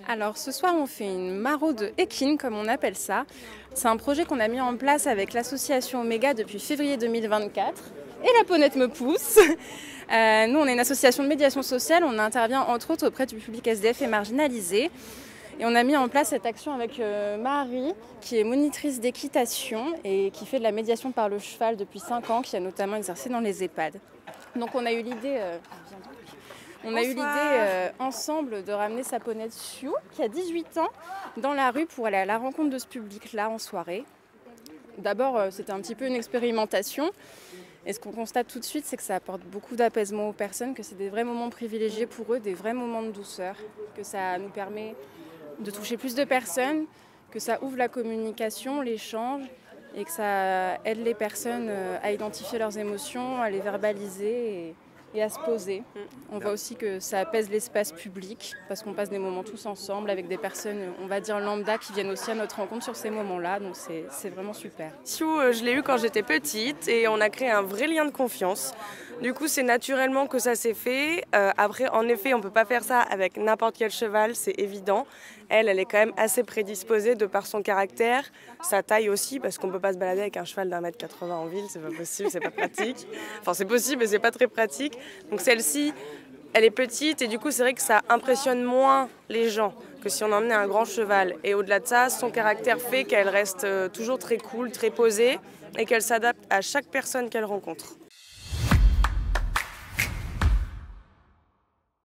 Alors ce soir on fait une maraude équine comme on appelle ça. C'est un projet qu'on a mis en place avec l'association Omega depuis février 2024. Et la ponette me pousse. Nous on est une association de médiation sociale, on intervient entre autres auprès du public SDF et marginalisé. Et on a mis en place cette action avec Marie, qui est monitrice d'équitation et qui fait de la médiation par le cheval depuis 5 ans, qui a notamment exercé dans les EHPAD. Donc on a eu l'idée ensemble de ramener sa ponette Sioux, qui a 18 ans, dans la rue pour aller à la rencontre de ce public-là en soirée. D'abord, c'était un petit peu une expérimentation. Et ce qu'on constate tout de suite, c'est que ça apporte beaucoup d'apaisement aux personnes, que c'est des vrais moments privilégiés pour eux, des vrais moments de douceur, que ça nous permet de toucher plus de personnes, que ça ouvre la communication, l'échange et que ça aide les personnes à identifier leurs émotions, à les verbaliser et à se poser. On voit aussi que ça apaise l'espace public parce qu'on passe des moments tous ensemble avec des personnes, on va dire lambda, qui viennent aussi à notre rencontre sur ces moments-là. Donc c'est vraiment super. Sioux, je l'ai eu quand j'étais petite et on a créé un vrai lien de confiance. Du coup, c'est naturellement que ça s'est fait. Après, en effet, on ne peut pas faire ça avec n'importe quel cheval, c'est évident. Elle est quand même assez prédisposée de par son caractère, sa taille aussi, parce qu'on ne peut pas se balader avec un cheval d'1,80 m en ville, c'est pas possible, c'est pas pratique. Enfin, c'est possible, mais c'est pas très pratique. Donc celle-ci, elle est petite et du coup, c'est vrai que ça impressionne moins les gens que si on emmenait un grand cheval. Et au-delà de ça, son caractère fait qu'elle reste toujours très cool, très posée et qu'elle s'adapte à chaque personne qu'elle rencontre.